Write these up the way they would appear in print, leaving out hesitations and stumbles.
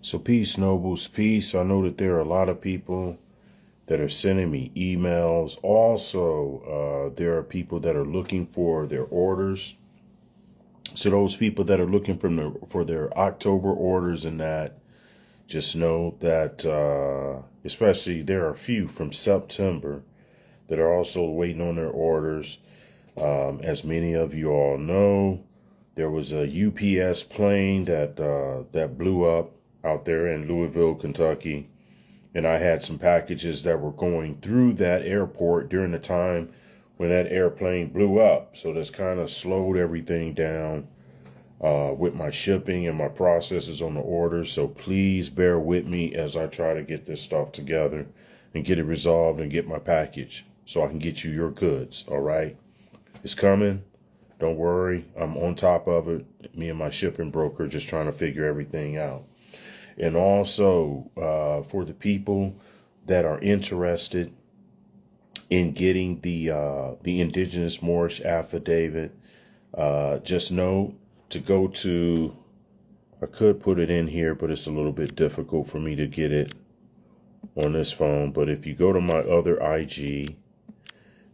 So peace, nobles, peace. I know that there are a lot of people that are sending me emails. Also, there are people that are looking for their orders. So those people that are looking for their October orders and that, just know that especially there are a few from September that are also waiting on their orders. As many of you all know, there was a UPS plane that blew up out there in Louisville, Kentucky. And I had some packages that were going through that airport during the time when that airplane blew up. So that's kind of slowed everything down with my shipping and my processes on the orders. So please bear with me as I try to get this stuff together and get it resolved and get my package so I can get you your goods. All right. It's coming. Don't worry. I'm on top of it. Me and my shipping broker just trying to figure everything out. And also for the people that are interested in getting the Indigenous Moorish affidavit, just know to go to, I could put it in here, but it's a little bit difficult for me to get it on this phone. But if you go to my other IG,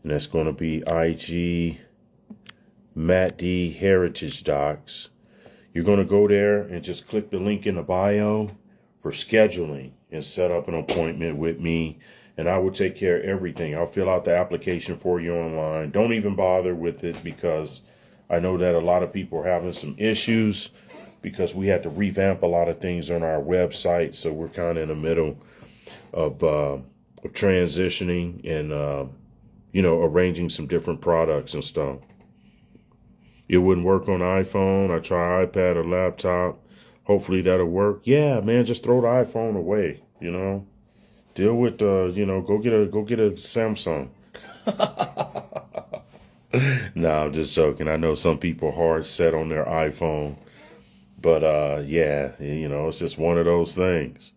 and that's going to be IG Matt D Heritage Docs, you're going to go there and just click the link in the bio for scheduling and set up an appointment with me. And I will take care of everything. I'll fill out the application for you online. Don't even bother with it because I know that a lot of people are having some issues because we had to revamp a lot of things on our website. So we're kind of in the middle of transitioning and, arranging some different products and stuff. It wouldn't work on iPhone. I try iPad or laptop. Hopefully that'll work. Yeah, man, just throw the iPhone away, Deal with go get a Samsung. No, I'm just joking. I know some people are hard set on their iPhone. But it's just one of those things.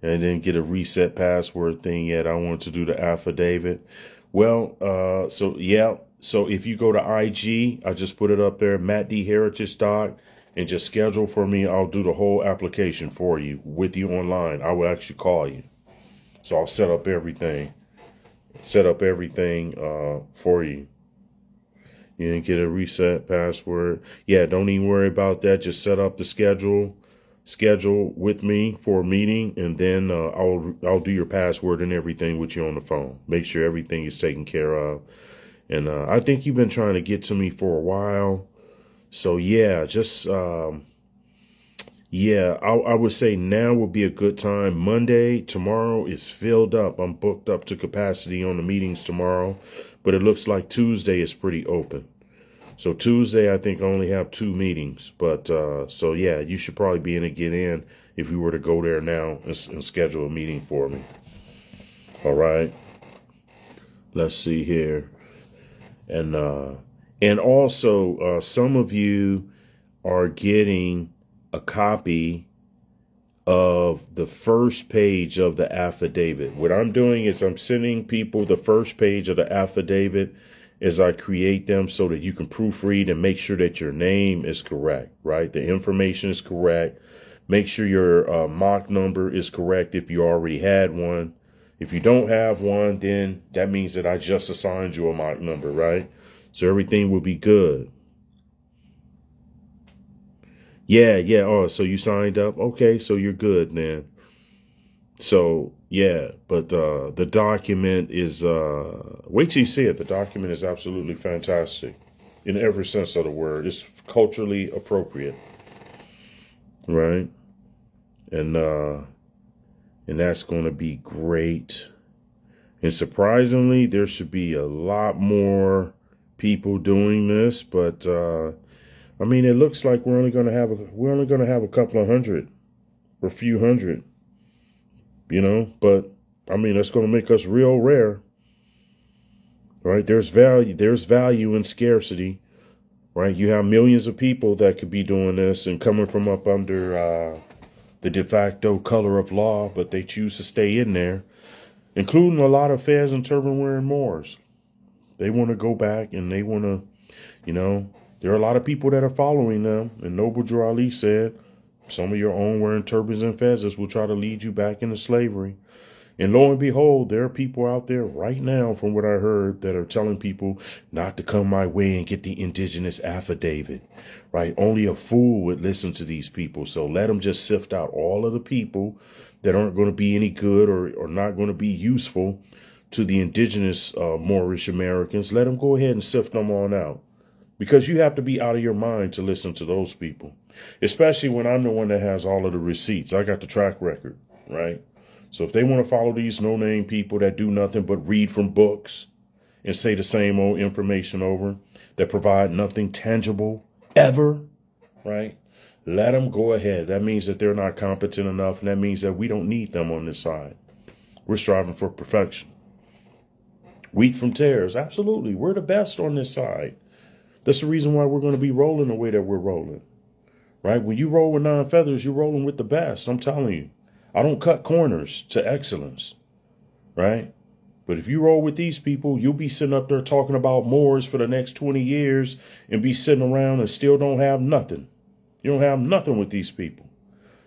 And I didn't get a reset password thing yet. I want to do the affidavit. Well, So if you go to IG, I just put it up there, Matt D Heritage Doc, and just schedule for me. I'll do the whole application for you with you online. I will actually call you. So I'll set up everything for you. You didn't get a reset password. Yeah, don't even worry about that. Just set up the schedule with me for a meeting, and then I'll do your password and everything with you on the phone. Make sure everything is taken care of. And I think you've been trying to get to me for a while. So, yeah, I would say now would be a good time. Monday, tomorrow is filled up. I'm booked up to capacity on the meetings tomorrow. But it looks like Tuesday is pretty open. So Tuesday, I think I only have 2 meetings. But you should probably be in to get in if you were to go there now and schedule a meeting for me. All right. Let's see here. And also, some of you are getting a copy of the first page of the affidavit. What I'm doing is I'm sending people the first page of the affidavit as I create them so that you can proofread and make sure that your name is correct, right? The information is correct. Make sure your mock number is correct if you already had one. If you don't have one, then that means that I just assigned you a mock number, right? So everything will be good. Yeah. Oh, so you signed up? Okay, so you're good, man. So, yeah, but the document is, wait till you see it. The document is absolutely fantastic in every sense of the word. It's culturally appropriate, right? And that's going to be great. And surprisingly, there should be a lot more people doing this, but it looks like we're only going to have a couple of hundred or a few hundred, but that's going to make us real rare, right? There's value in scarcity, right? You have millions of people that could be doing this and coming from up under the de facto color of law, but they choose to stay in there, including a lot of fez and turban wearing Moors. They want to go back and they want to, there are a lot of people that are following them. And Noble Drew Ali said, Some of your own wearing turbans and feathers will try to lead you back into slavery. And lo and behold, there are people out there right now, from what I heard, that are telling people not to come my way and get the indigenous affidavit, right? Only a fool would listen to these people. So let them just sift out all of the people that aren't going to be any good or not going to be useful to the indigenous Moorish Americans. Let them go ahead and sift them on out, because you have to be out of your mind to listen to those people, especially when I'm the one that has all of the receipts. I got the track record, right? So if they want to follow these no-name people that do nothing but read from books and say the same old information over, that provide nothing tangible ever, right? Let them go ahead. That means that they're not competent enough, and that means that we don't need them on this side. We're striving for perfection. Wheat from tares, absolutely. We're the best on this side. That's the reason why we're going to be rolling the way that we're rolling, right? When you roll with 9 feathers, you're rolling with the best. I'm telling you. I don't cut corners to excellence, right? But if you roll with these people, you'll be sitting up there talking about Moors for the next 20 years and be sitting around and still don't have nothing. You don't have nothing with these people.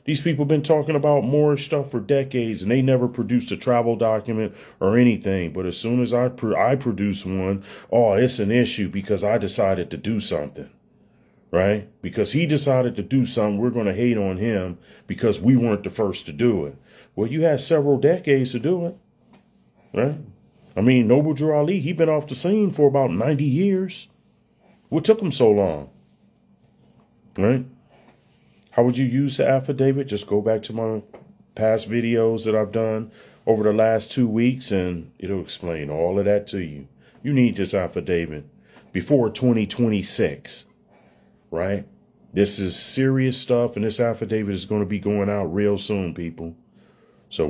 These people been talking about Moorish stuff for decades, and they never produced a travel document or anything. But as soon as I produce one, oh, it's an issue because I decided to do something. Right? Because he decided to do something, we're going to hate on him because we weren't the first to do it. Well, you had several decades to do it. Right? I mean, Noble Drew Ali, he been off the scene for about 90 years. What took him so long? Right? How would you use the affidavit? Just go back to my past videos that I've done over the last 2 weeks, and it'll explain all of that to you. You need this affidavit before 2026. Right? This is serious stuff, and this affidavit is going to be going out real soon, people. So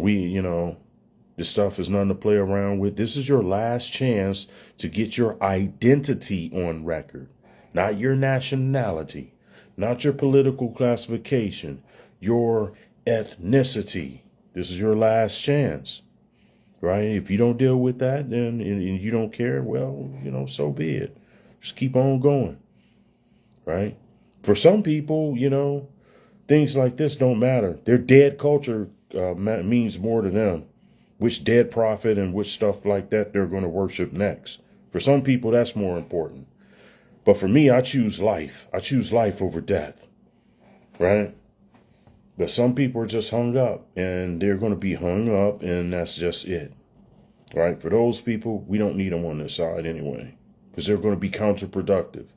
this stuff is nothing to play around with. This is your last chance to get your identity on record, not your nationality, not your political classification, your ethnicity. This is your last chance, right? If you don't deal with that, then and you don't care, well, so be it. Just keep on going. Right? For some people, things like this don't matter. Their dead culture means more to them. Which dead prophet and which stuff like that they're going to worship next. For some people, that's more important. But for me, I choose life. I choose life over death. Right? But some people are just hung up, and they're going to be hung up, and that's just it. Right? For those people, we don't need them on this side anyway, because they're going to be counterproductive.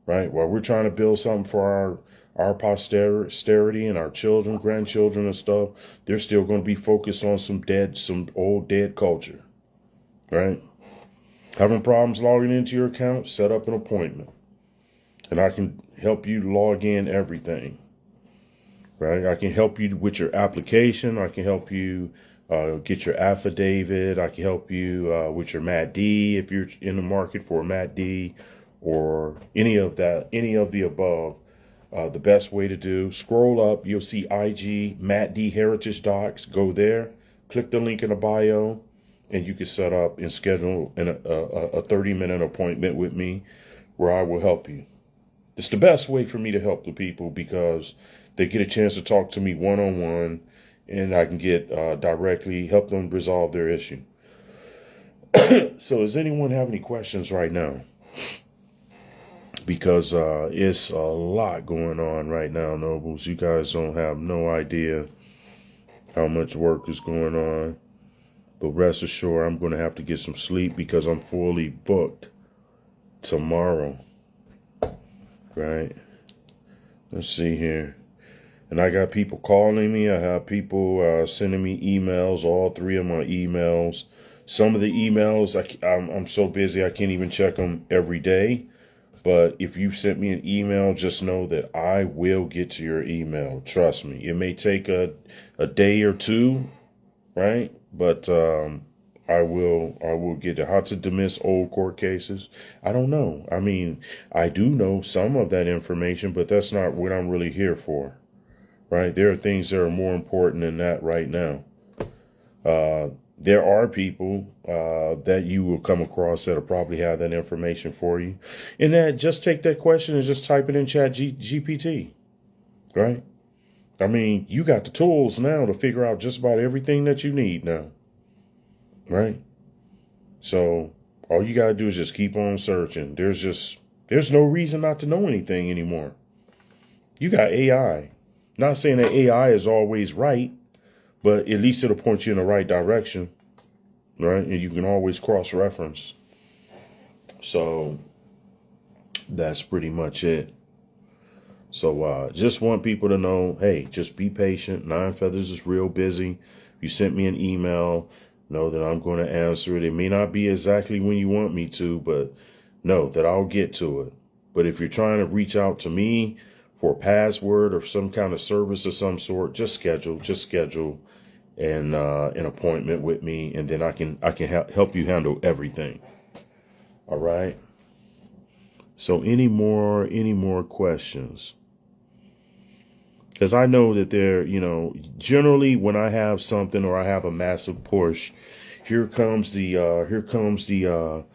Right? While we're trying to build something for our posterity and our children, grandchildren and stuff, they're still going to be focused on some old dead culture. Right? Having problems logging into your account? Set up an appointment. And I can help you log in everything. Right? I can help you with your application. I can help you get your affidavit. I can help you with your MAT-D if you're in the market for a MAT-D. Or any of the above. The best way to do, scroll up, you'll see IG MAT-D Heritage Docs. Go there, click the link in the bio, and you can set up and schedule a 30-minute appointment with me where I will help you. It's the best way for me to help the people, because they get a chance to talk to me one-on-one, and I can get directly help them resolve their issue. So does anyone have any questions right now? Because it's a lot going on right now, Nobles. You guys don't have no idea how much work is going on. But rest assured, I'm going to have to get some sleep because I'm fully booked tomorrow. Right? Let's see here. And I got people calling me. I have people sending me emails, all 3 of my emails. Some of the emails, I'm so busy I can't even check them every day. But if you sent me an email, just know that I will get to your email. Trust me. It may take a day or two, right? But I will get it. How to dismiss old court cases? I don't know. I mean, I do know some of that information, but that's not what I'm really here for, right? There are things that are more important than that right now. There are people that you will come across that'll probably have that information for you. And that just take that question and just type it in Chat GPT, right? I mean, you got the tools now to figure out just about everything that you need now, right? So all you got to do is just keep on searching. There's no reason not to know anything anymore. You got AI. Not saying that AI is always right, but at least it'll point you in the right direction, right? And you can always cross-reference. So that's pretty much it. So just want people to know, hey, just be patient. Nine Feathers is real busy. You sent me an email, know that I'm going to answer it. It may not be exactly when you want me to, but know that I'll get to it. But if you're trying to reach out to me for a password or some kind of service of some sort, just schedule an appointment with me, and then I can help you handle everything. All right. So any more questions? Because I know that generally when I have something or I have a massive push, here comes the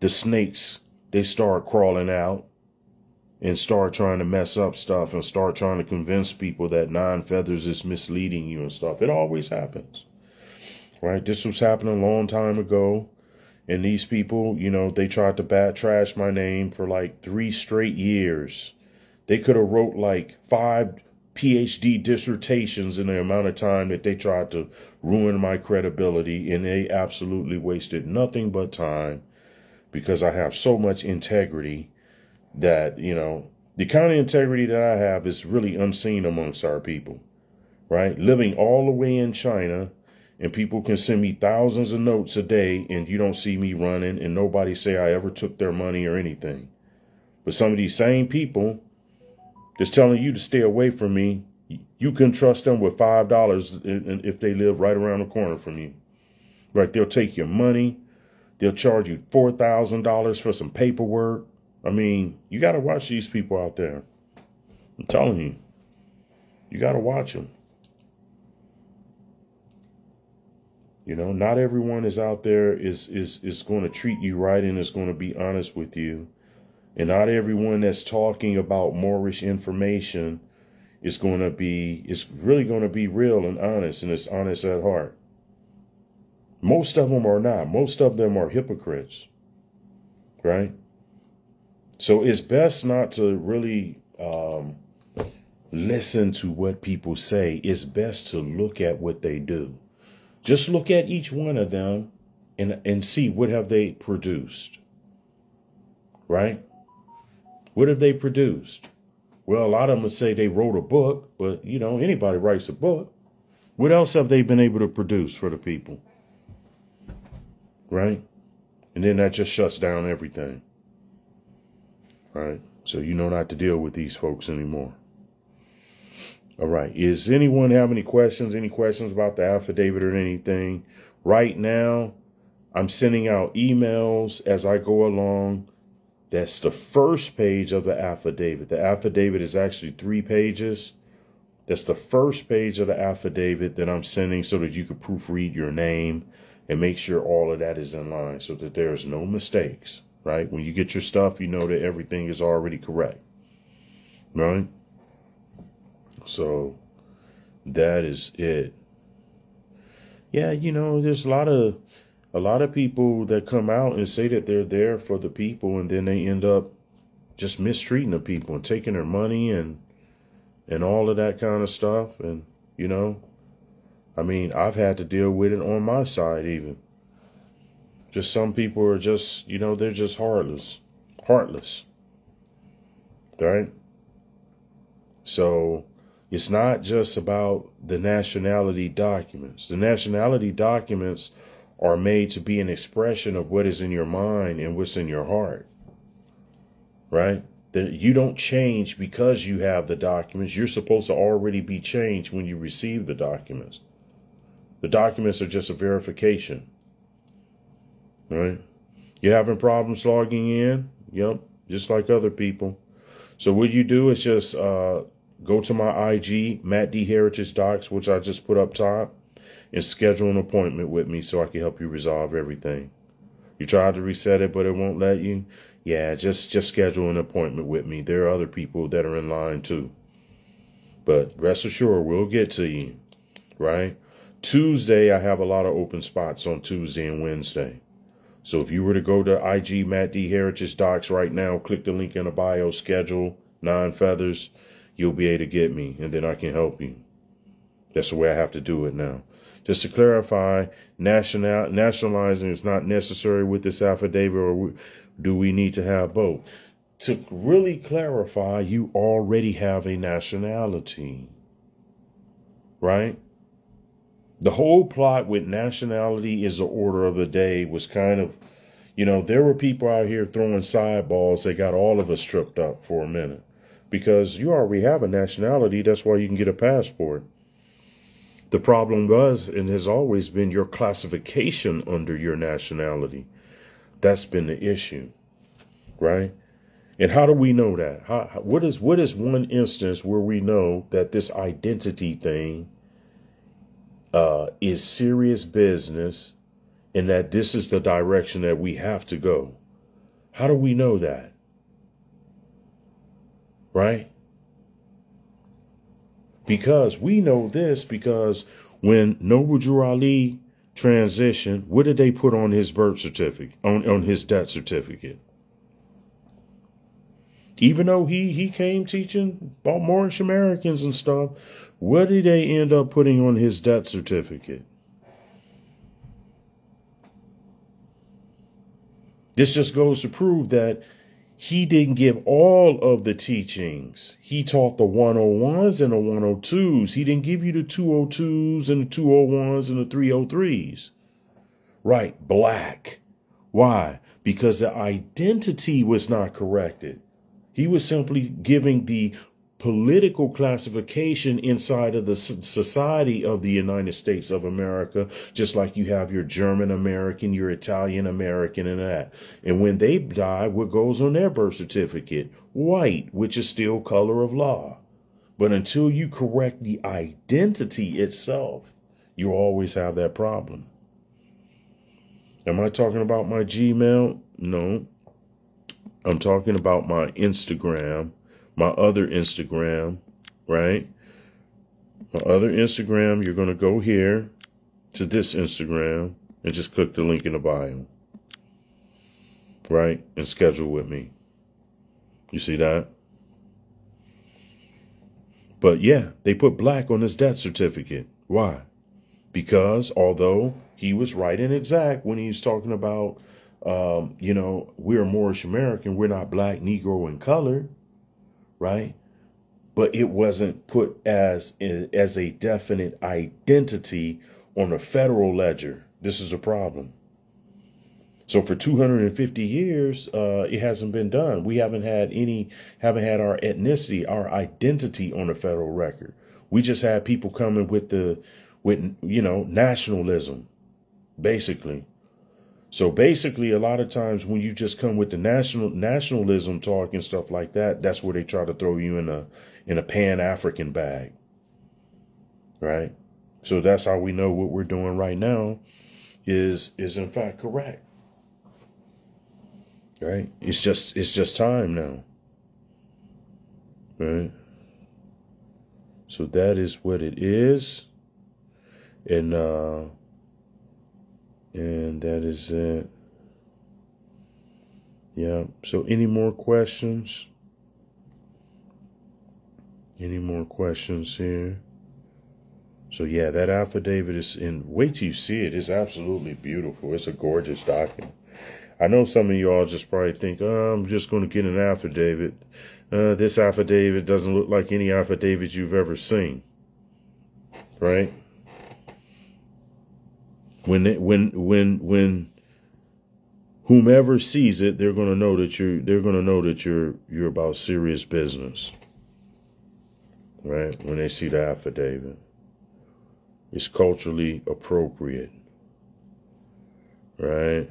snakes. They start crawling out and start trying to mess up stuff and start trying to convince people that Nine Feathers is misleading you and stuff. It always happens, right? This was happening a long time ago. And these people, they tried to trash my name for like 3 straight years. They could have wrote like 5 PhD dissertations in the amount of time that they tried to ruin my credibility. And they absolutely wasted nothing but time, because I have so much integrity that, the kind of integrity that I have is really unseen amongst our people, right? Living all the way in China, and people can send me thousands of notes a day, and you don't see me running, and nobody say I ever took their money or anything. But some of these same people that's telling you to stay away from me, you can trust them with $5 if they live right around the corner from you. Right? They'll take your money. They'll charge you $4,000 for some paperwork. I mean, you got to watch these people out there. I'm telling you, you got to watch them. Not everyone is out there is going to treat you right and is going to be honest with you. And not everyone that's talking about Moorish information is really going to be real and honest, and it's honest at heart. Most of them are not. Most of them are hypocrites, right? So it's best not to really listen to what people say. It's best to look at what they do. Just look at each one of them and see what have they produced, right? What have they produced? Well, a lot of them would say they wrote a book, but, anybody writes a book. What else have they been able to produce for the people, right? And then that just shuts down everything, right? So you know not to deal with these folks anymore. All right. Is anyone have any questions? Any questions about the affidavit or anything? Right now, I'm sending out emails as I go along. That's the first page of the affidavit. The affidavit is actually 3 pages. That's the first page of the affidavit that I'm sending so that you can proofread your name and make sure all of that is in line so that there's no mistakes, right? When you get your stuff, you know that everything is already correct, right? So that is it. Yeah, there's a lot of people that come out and say that they're there for the people, and then they end up just mistreating the people and taking their money and all of that kind of stuff. And, I've had to deal with it on my side even. Just some people are just, they're just heartless, right? So it's not just about the nationality documents. The nationality documents are made to be an expression of what is in your mind and what's in your heart, right? That you don't change because you have the documents. You're supposed to already be changed when you receive the documents. The documents are just a verification, right? You're having problems logging in? Yep, just like other people. So what you do is just go to my IG, Matt D. Heritage Docs, which I just put up top, and schedule an appointment with me so I can help you resolve everything. You tried to reset it, but it won't let you. Yeah, just schedule an appointment with me. There are other people that are in line too. But rest assured, we'll get to you, right? Tuesday, I have a lot of open spots on Tuesday and Wednesday. So if you were to go to IG Matt D Heritage Docs right now, click the link in the bio, schedule 9 feathers, you'll be able to get me, and then I can help you. That's the way I have to do it now. Just to clarify, nationalizing is not necessary with this affidavit, or do we need to have both? To really clarify, you already have a nationality, right? The whole plot with nationality is the order of the day was kind of, there were people out here throwing sideballs that got all of us tripped up for a minute because you already have a nationality. That's why you can get a passport. The problem was and has always been your classification under your nationality. That's been the issue, right? And how do we know that? What is one instance where we know that this identity thing is serious business and that this is the direction that we have to go? How do we know that? Right? Because we know this because when Noble Drew Ali transitioned, what did they put on his birth certificate, on his death certificate? Even though he came teaching about Moorish Americans and stuff, what did they end up putting on his death certificate? This just goes to prove that he didn't give all of the teachings. He taught the 101s and the 102s. He didn't give you the 202s and the 201s and the 303s. Right, black. Why? Because the identity was not corrected. He was simply giving the political classification inside of the society of the United States of America, just like you have your German American, your Italian American, and that. And when they die, what goes on their birth certificate? White, which is still color of law. But until you correct the identity itself, you always have that problem. Am I talking about my Gmail? No. I'm talking about my Instagram, my other Instagram, right? My other Instagram, you're going to go here to this Instagram and just click the link in the bio, right? And schedule with me. You see that? But yeah, they put black on his death certificate. Why? Because although he was right and exact when he was talking about, we're Moorish American, we're not black, Negro, and colored, right? But it wasn't put as a definite identity on a federal ledger. This is a problem. So for 250 years, it hasn't been done. We haven't had our ethnicity, our identity on a federal record. We just had people coming with nationalism, basically. So basically, a lot of times when you just come with the nationalism talk and stuff like that, that's where they try to throw you in a Pan-African bag, right? So that's how we know what we're doing right now is in fact correct, right? It's just time now, right? So that is what it is, and that is it. Yeah. So any more questions? Any more questions here? So yeah, that affidavit is wait till you see it. It's absolutely beautiful. It's a gorgeous document. I know some of you all just probably think, oh, I'm just going to get an affidavit. This affidavit doesn't look like any affidavit you've ever seen. Right? When whomever sees it, they're going to know that you're about serious business. Right? When they see the affidavit. It's culturally appropriate. Right?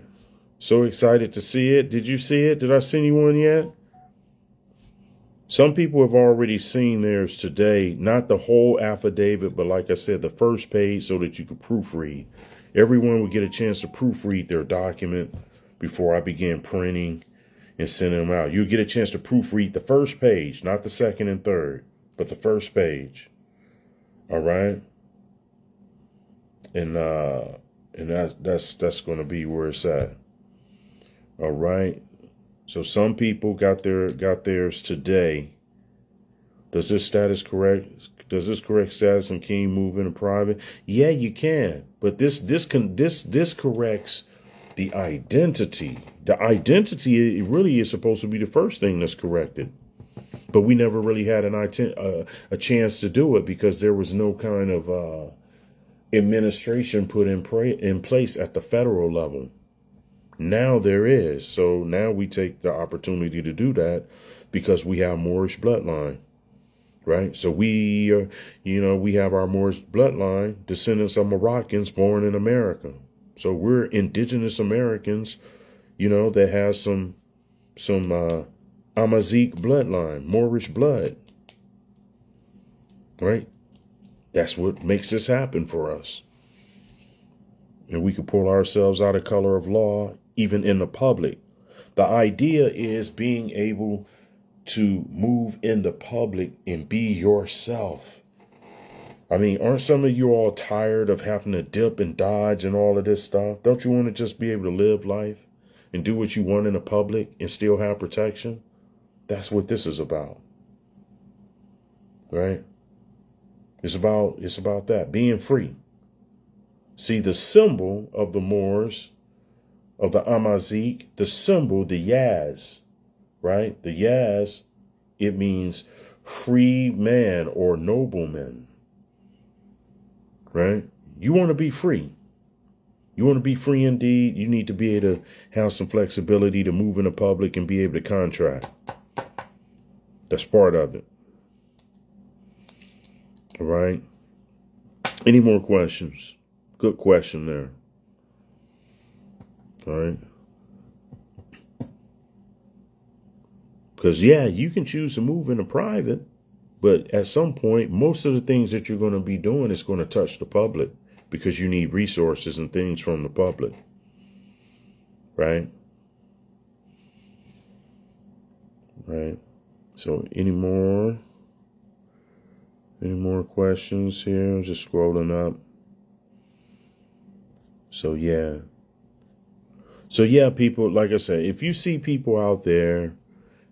So excited to see it. Did you see it? Did I send you one yet? Some people have already seen theirs today. Not the whole affidavit, but like I said, the first page so that you could proofread. Everyone would get a chance to proofread their document before I began printing and send them out. You get a chance to proofread the first page, not the second and third, but the first page. All right. And that's going to be where it's at. All right. So some people got theirs today. Does this correct status and King move into private? Yeah, you can. But this corrects the identity. The identity, it really is supposed to be the first thing that's corrected. But we never really had a chance to do it because there was no kind of administration put in place at the federal level. Now there is. So now we take the opportunity to do that because we have Moorish bloodline. Right. So we have our Moorish bloodline, descendants of Moroccans born in America. So we're indigenous Americans, that has some Amazigh bloodline, Moorish blood. Right. That's what makes this happen for us. And we can pull ourselves out of color of law, even in the public. The idea is being able to move in the public and be yourself. I mean, aren't some of you all tired of having to dip and dodge and all of this stuff? Don't you want to just be able to live life and do what you want in the public and still have protection? That's what this is about. Right? It's about that, being free. See, the symbol of the Moors, of the Amazigh, the symbol, the Yaz, right? The Yaz, it means free man or nobleman, right? You want to be free. You want to be free indeed. You need to be able to have some flexibility to move in the public and be able to contract. That's part of it. All right. Any more questions? Good question there. All right. Because, yeah, you can choose to move into private, but at some point, most of the things that you're going to be doing is going to touch the public because you need resources and things from the public. Right? Right. So any more questions here? I'm just scrolling up. So, yeah, people, like I said, if you see people out there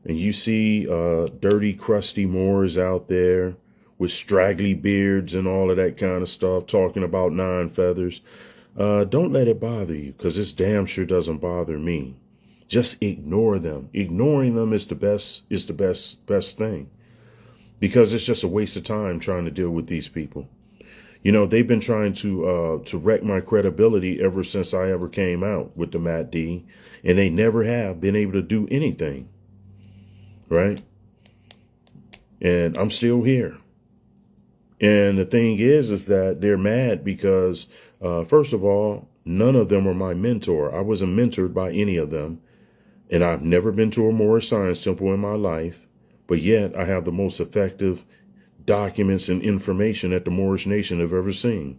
and you see dirty, crusty Moors out there with straggly beards and all of that kind of stuff, talking about 9 feathers, don't let it bother you, because this damn sure doesn't bother me. Just ignore them. Ignoring them is the best thing, because it's just a waste of time trying to deal with these people. They've been trying to wreck my credibility ever since I ever came out with the Matt D, and they never have been able to do anything. Right? And I'm still here. And the thing is that they're mad because, first of all, none of them were my mentor. I wasn't mentored by any of them. And I've never been to a Moorish Science Temple in my life. But yet I have the most effective documents and information that the Moorish nation have ever seen.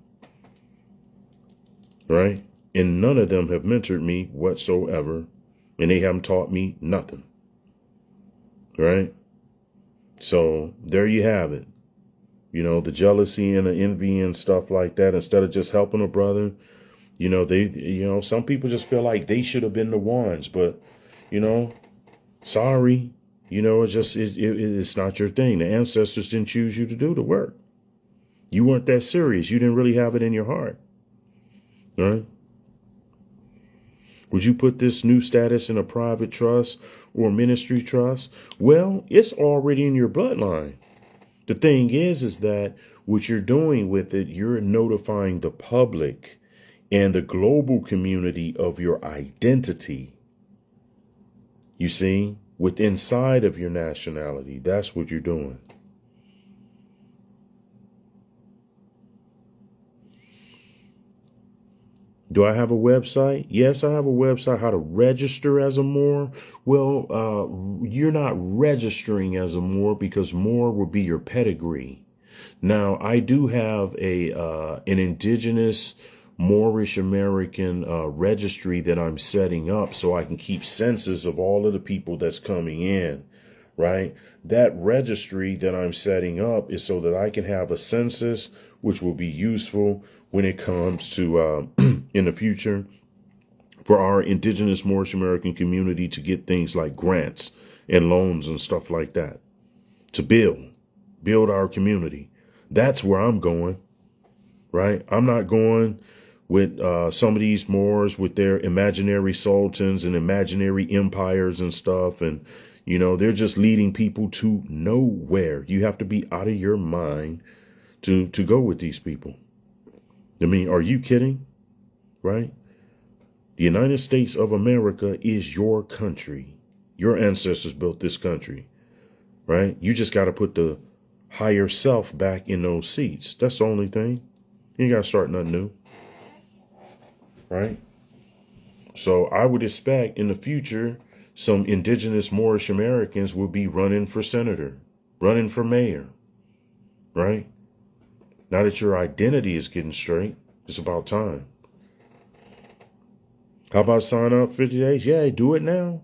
Right? And none of them have mentored me whatsoever. And they haven't taught me nothing. Right? So there you have it. The jealousy and the envy and stuff like that. Instead of just helping a brother, some people just feel like they should have been the ones. But, sorry. It's not your thing. The ancestors didn't choose you to do the work. You weren't that serious. You didn't really have it in your heart. All right? Would you put this new status in a private trust or ministry trust? Well, it's already in your bloodline. The thing is that what you're doing with it, you're notifying the public and the global community of your identity. You see, with inside of your nationality, that's what you're doing. Do I have a website? Yes, I have a website. How to register as a Moor? Well, you're not registering as a Moor because Moor will be your pedigree. Now, I do have an indigenous Moorish American registry that I'm setting up so I can keep census of all of the people that's coming in, right? That registry that I'm setting up is so that I can have a census, which will be useful when it comes to in the future for our indigenous Moorish American community to get things like grants and loans and stuff like that, to build our community. That's where I'm going, right? I'm not going with some of these Moors with their imaginary sultans and imaginary empires and stuff. And, you know, they're just leading people to nowhere. You have to be out of your mind to go with these people. I mean, are you kidding? Right? The United States of America is your country. Your ancestors built this country, right? You just got to put the higher self back in those seats. That's the only thing. You ain't got to start nothing new, right? So I would expect in the future, some indigenous Moorish Americans will be running for senator, running for mayor, right? Now that your identity is getting straight, it's about time. How about sign up 50 days? Yeah, do it now.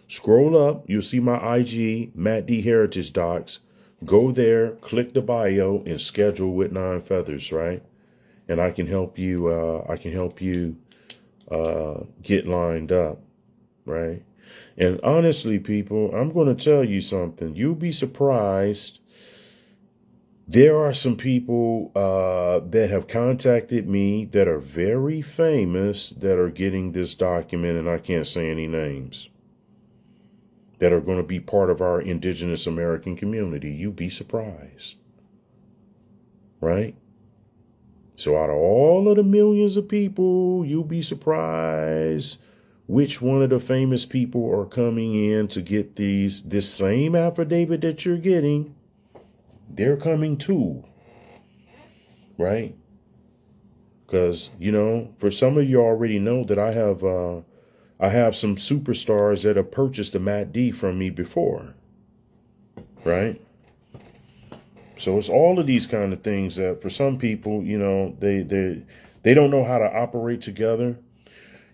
Scroll up. You'll see my IG, Matt D Heritage Docs. Go there, click the bio, and schedule with 9 Feathers, right? And I can help you. Get lined up, right? And honestly, people, I'm going to tell you something. You'll be surprised. There are some people that have contacted me that are very famous that are getting this document, and I can't say any names, that are going to be part of our indigenous American community. You'd be surprised, right? So out of all of the millions of people, you'll be surprised which one of the famous people are coming in to get this same affidavit that you're getting. They're coming too, right? Because, you know, for some of you already know that I have some superstars that have purchased the Matt D from me before, right? So it's all of these kind of things that for some people, you know, they don't know how to operate together.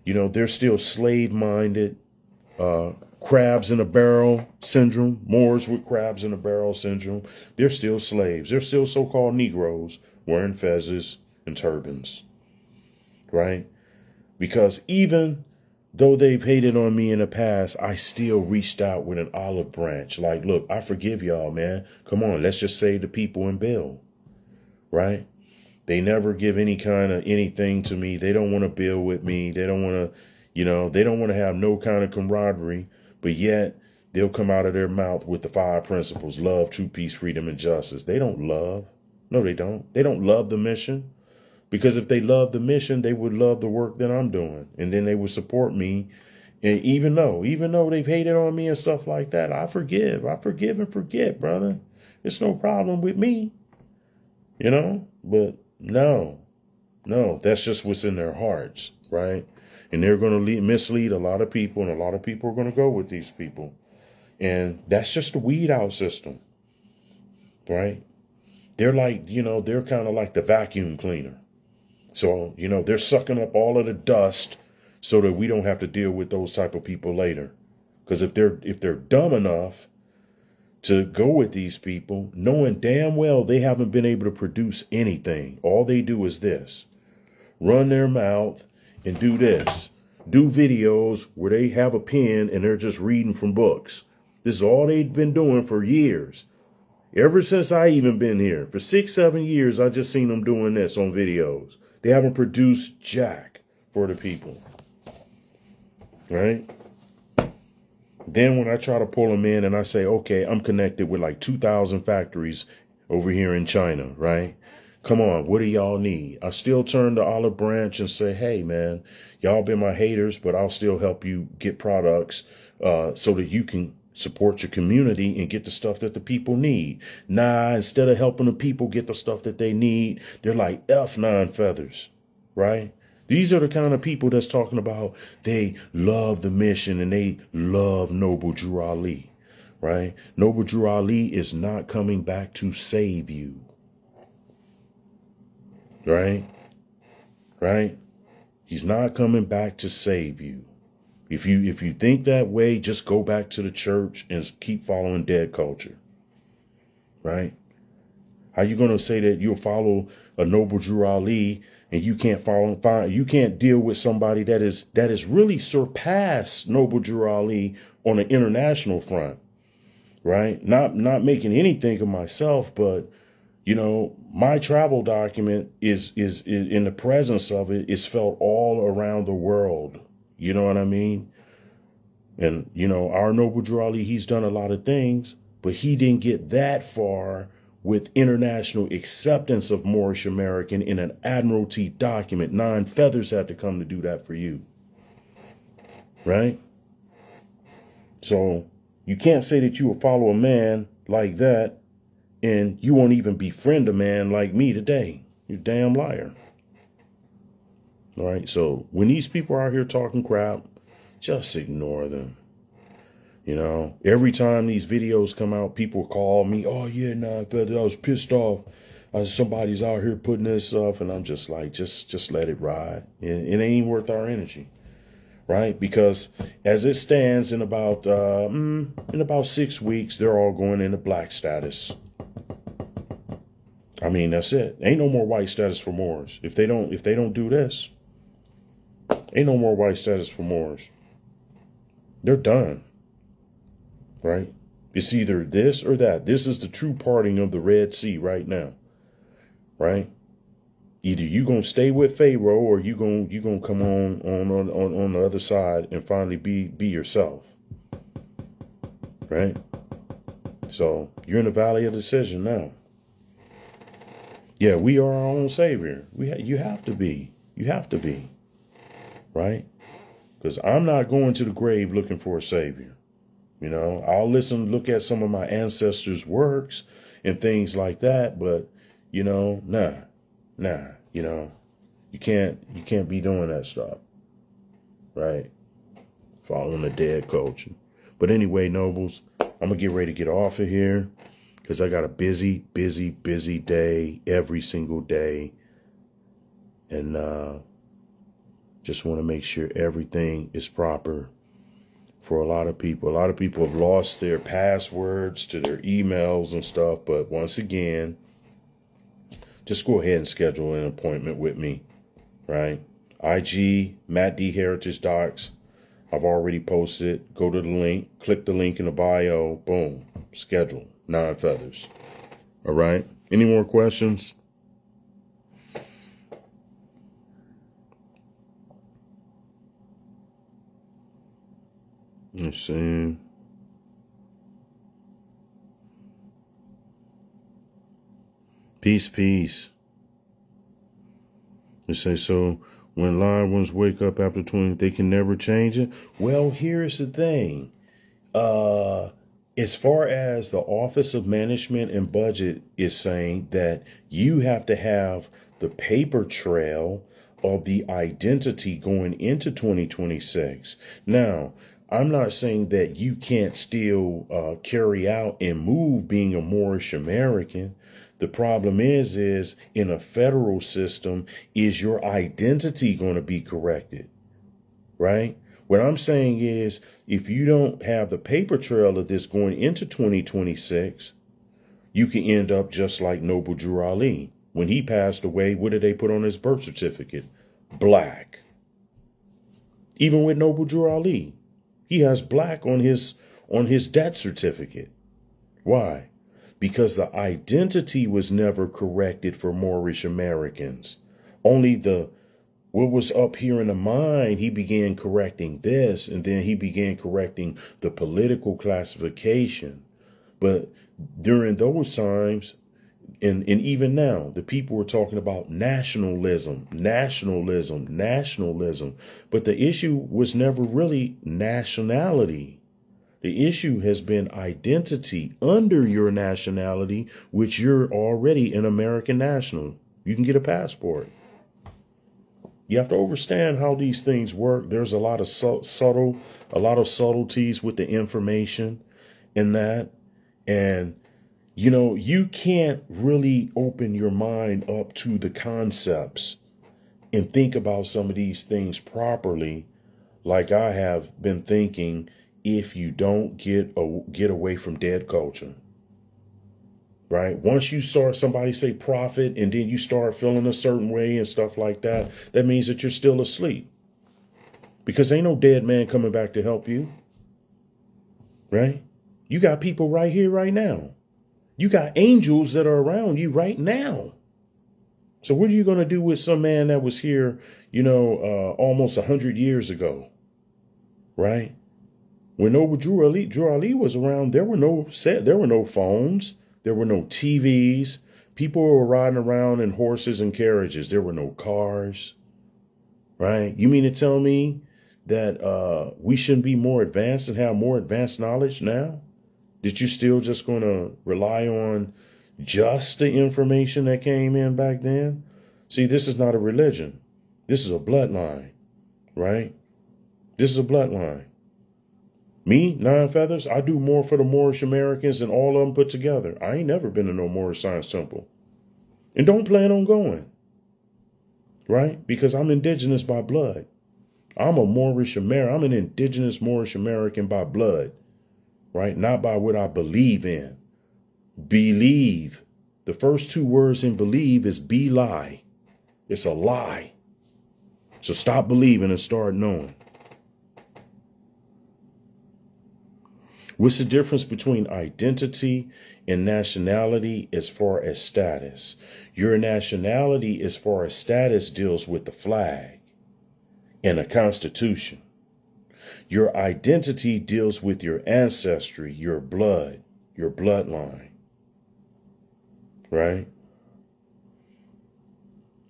You know, they're still slave-minded, crabs in a barrel syndrome, Moors with crabs in a barrel syndrome. They're still slaves. They're still so-called Negroes wearing fezzes and turbans, right? Because even though they've hated on me in the past, I still reached out with an olive branch. Like, look, I forgive y'all, man. Come on, let's just save the people and build, right? They never give any kind of anything to me. They don't want to build with me. They don't want to, you know, they don't want to have no kind of camaraderie, but yet they'll come out of their mouth with the 5 principles: love, truth, peace, freedom, and justice. They don't love. No, they don't. They don't love the mission. Because if they love the mission, they would love the work that I'm doing. And then they would support me. And even though they've hated on me and stuff like that, I forgive and forget, brother. It's no problem with me, you know, but no, that's just what's in their hearts, right? And they're going to mislead a lot of people, and a lot of people are going to go with these people. And that's just the weed out system, right? They're like, you know, they're kind of like the vacuum cleaner. So, you know, they're sucking up all of the dust so that we don't have to deal with those type of people later. Because if they're dumb enough to go with these people, knowing damn well they haven't been able to produce anything, all they do is this: run their mouth and do this. Do videos where they have a pen and they're just reading from books. This is all they've been doing for years. Ever since I even been here, for 6-7 years, I just seen them doing this on videos. They haven't produced jack for the people, right? Then when I try to pull them in and I say, okay, I'm connected with like 2,000 factories over here in China, right? Come on, what do y'all need? I still turn to Olive Branch and say, hey, man, y'all been my haters, but I'll still help you get products so that you can support your community and get the stuff that the people need. Nah, instead of helping the people get the stuff that they need, they're like F 9 Feathers, right? These are the kind of people that's talking about they love the mission and they love Noble Drew Ali, right? Noble Drew Ali is not coming back to save you, right? right? He's not coming back to save you. If you think that way, just go back to the church and keep following dead culture, right? How you gonna say that you'll follow a Noble Drew Ali and you can't you can't deal with somebody that is really surpassed Noble Drew Ali on an international front, right? Not making anything of myself, but my travel document is in the presence of it is felt all around the world. You know what I mean? And our Noble Drew Ali, he's done a lot of things, but he didn't get that far with international acceptance of Moorish American in an Admiralty document. 9 feathers had to come to do that for you. Right? So you can't say that you will follow a man like that and you won't even befriend a man like me today. You're a damn liar. All right. So when these people are out here talking crap, just ignore them. Every time these videos come out, people call me, oh, yeah, nah, I was pissed off. Somebody's out here putting this stuff. And I'm just like, just let it ride. It ain't worth our energy. Right? Because as it stands in about 6 weeks, they're all going into black status. I mean, that's it. Ain't no more white status for Moors. If they don't do this, ain't no more white status for Moors. They're done. Right? It's either this or that. This is the true parting of the Red Sea right now. Right? Either you gonna stay with Pharaoh or you gonna come on the other side and finally be yourself. Right? So you're in the valley of decision now. Yeah, we are our own savior. You have to be. You have to be. Right? Because I'm not going to the grave looking for a savior. I'll look at some of my ancestors' works and things like that, but nah, you can't be doing that stuff, right? Following the dead culture. But anyway, nobles, I'm gonna get ready to get off of here because I got a busy day every single day, and just want to make sure everything is proper. For a lot of people have lost their passwords to their emails and stuff. But once again, just go ahead and schedule an appointment with me, right? IG, Matt D Heritage Docs. I've already posted it. Go to the link, click the link in the bio. Boom, schedule, 9 feathers. All right. Any more questions? Let's see. Peace. They say, so when live ones wake up after 20, they can never change it. Well, here's the thing. As far as the Office of Management and Budget is saying that you have to have the paper trail of the identity going into 2026. Now, I'm not saying that you can't still carry out and move being a Moorish American. The problem is in a federal system, is your identity going to be corrected? Right? What I'm saying is, if you don't have the paper trail of this going into 2026, you can end up just like Noble Drew Ali. When he passed away, what did they put on his birth certificate? Black. Even with Noble Drew Ali, he has black on his death certificate. Why? Because the identity was never corrected for Moorish Americans. Only what was up here in the mind, he began correcting this, and then he began correcting the political classification. But during those times, and even now, the people were talking about nationalism. But the issue was never really nationality. The issue has been identity under your nationality, which you're already an American national. You can get a passport. You have to understand how these things work. There's a lot of subtleties with the information in that. And, you can't really open your mind up to the concepts and think about some of these things properly, like I have been thinking, if you don't get away from dead culture. Right? Once you start, somebody say prophet, and then you start feeling a certain way and stuff like that, that means that you're still asleep. Because ain't no dead man coming back to help you. Right? You got people right here, right now. You got angels that are around you right now. So what are you going to do with some man that was here, almost 100 years ago? Right? When Noble Drew Ali was around, there were no phones. There were no TVs. People were riding around in horses and carriages. There were no cars. Right? You mean to tell me that we shouldn't be more advanced and have more advanced knowledge now? That you still just going to rely on just the information that came in back then? See, this is not a religion. This is a bloodline, right? This is a bloodline. Me, Nine Feathers, I do more for the Moorish Americans than all of them put together. I ain't never been to no Moorish Science Temple. And don't plan on going. Right? Because I'm indigenous by blood. I'm a Moorish American. I'm an indigenous Moorish American by blood. Right? Not by what I believe in. Believe. The first two words in believe is be lie. It's a lie. So stop believing and start knowing. What's the difference between identity and nationality as far as status? Your nationality as far as status deals with the flag and the Constitution. Your identity deals with your ancestry, your blood, your bloodline. Right?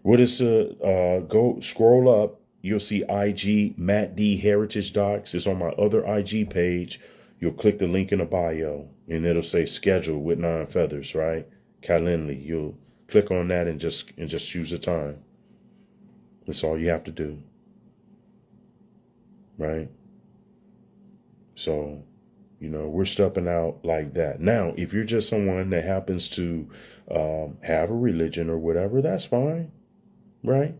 What is go scroll up, you'll see IG Matt D Heritage Docs. It's on my other IG page. You'll click the link in the bio and it'll say schedule with Nine Feathers, right? Calendly. You'll click on that and just choose a time. That's all you have to do. Right? So, we're stepping out like that. Now, if you're just someone that happens to have a religion or whatever, that's fine. Right?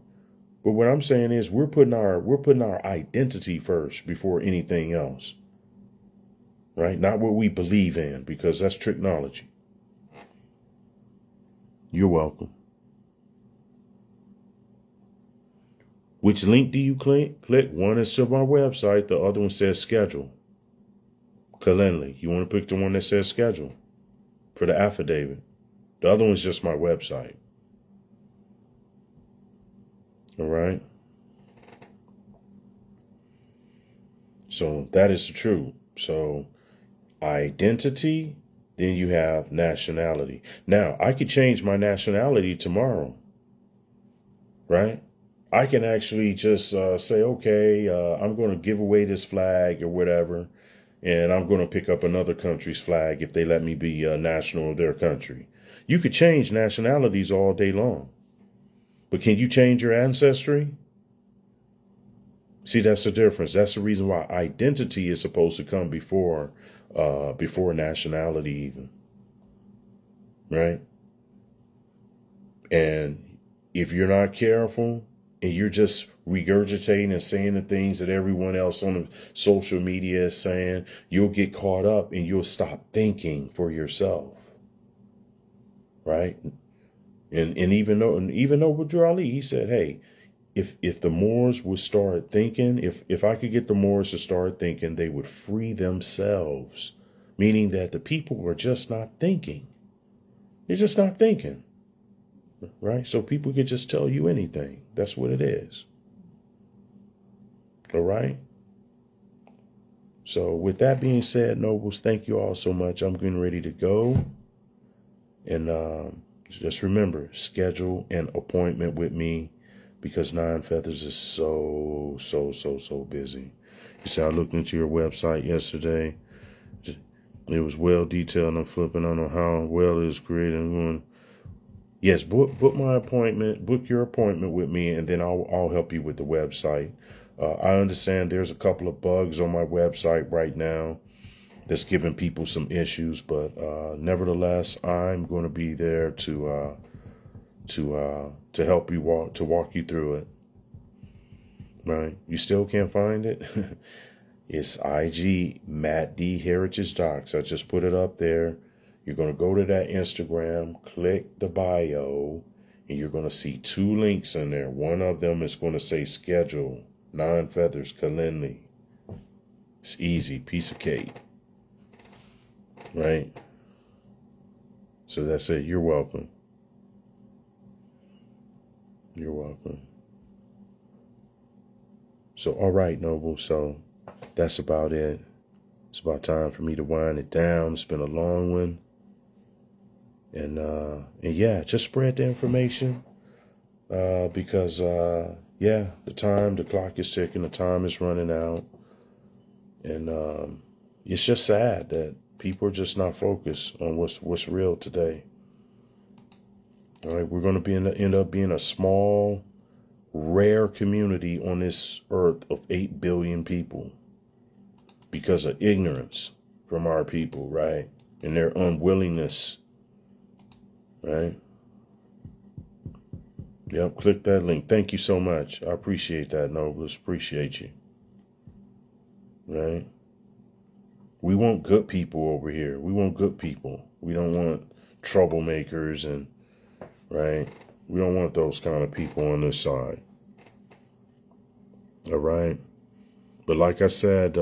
But what I'm saying is we're putting our identity first before anything else. Right? Not what we believe in, because that's tricknology. You're welcome. Which link do you click? One is to my website. The other one says schedule. Calendly. You want to pick the one that says schedule for the affidavit. The other one's just my website. All right. So that is the truth. So identity, then you have nationality. Now, I could change my nationality tomorrow, right? I can actually just say, okay, I'm going to give away this flag or whatever, and I'm going to pick up another country's flag if they let me be a national of their country. You could change nationalities all day long, but can you change your ancestry? See, that's the difference. That's the reason why identity is supposed to come before nationality even. Right? And if you're not careful and you're just regurgitating and saying the things that everyone else on the social media is saying, you'll get caught up and you'll stop thinking for yourself. Right? And even though Drew Ali, he said, hey, if the Moors would start thinking, if I could get the Moors to start thinking, they would free themselves. Meaning that the people are just not thinking. They're just not thinking. Right? So people could just tell you anything. That's what it is. All right? So with that being said, Nobles, thank you all so much. I'm getting ready to go. And just remember, schedule an appointment with me, because Nine Feathers is so busy. You see, I looked into your website yesterday. It was well detailed. I'm flipping. I don't know how well it is created. I'm going, yes, book my appointment. Book your appointment with me, and then I'll help you with the website. I understand there's a couple of bugs on my website right now that's giving people some issues, but nevertheless, I'm going to be there to help you walk you through it. right? You still can't find it? It's IG Matt D Heritage Docs. I just put it up there. You're going to go to that Instagram, click the bio, and you're going to see 2 links in there. One of them is going to say schedule, 9 Feathers, Kalinli. It's easy, piece of cake, right? So that's it. You're welcome. You're welcome. So, all right, Noble. So that's about it. It's about time for me to wind it down. It's been a long one. And yeah, just spread the information. Because the clock is ticking, the time is running out. And it's just sad that people are just not focused on what's real today. All right, we're going to end up being a small, rare community on this earth of 8 billion people because of ignorance from our people, right? And their unwillingness, right? Yep, click that link. Thank you so much. I appreciate that, Nobles. Appreciate you. Right? We want good people over here. We want good people. We don't want troublemakers and, right? We don't want those kind of people on this side. All right? But like I said,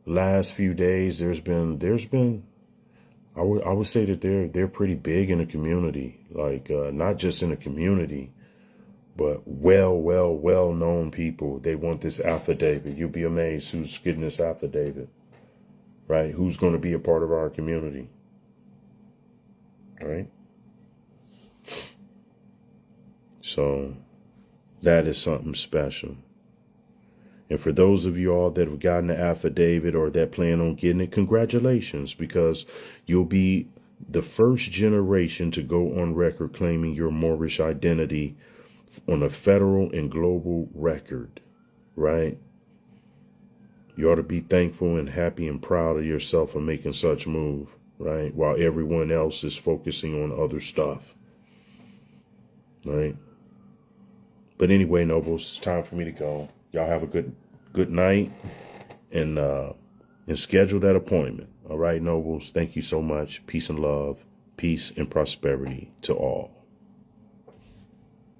last few days there's been I would say that they're pretty big in the community. Like not just in the community, but well known people. They want this affidavit. You'll be amazed who's getting this affidavit, right? Who's going to be a part of our community, right? So that is something special. And for those of you all that have gotten the affidavit or that plan on getting it, congratulations, because you'll be the first generation to go on record claiming your Moorish identity on a federal and global record, right? You ought to be thankful and happy and proud of yourself for making such move, right? While everyone else is focusing on other stuff, right? But anyway, Nobles, it's time for me to go. Y'all have a good night and schedule that appointment. All right, Nobles. Thank you so much. Peace and love. Peace and prosperity to all.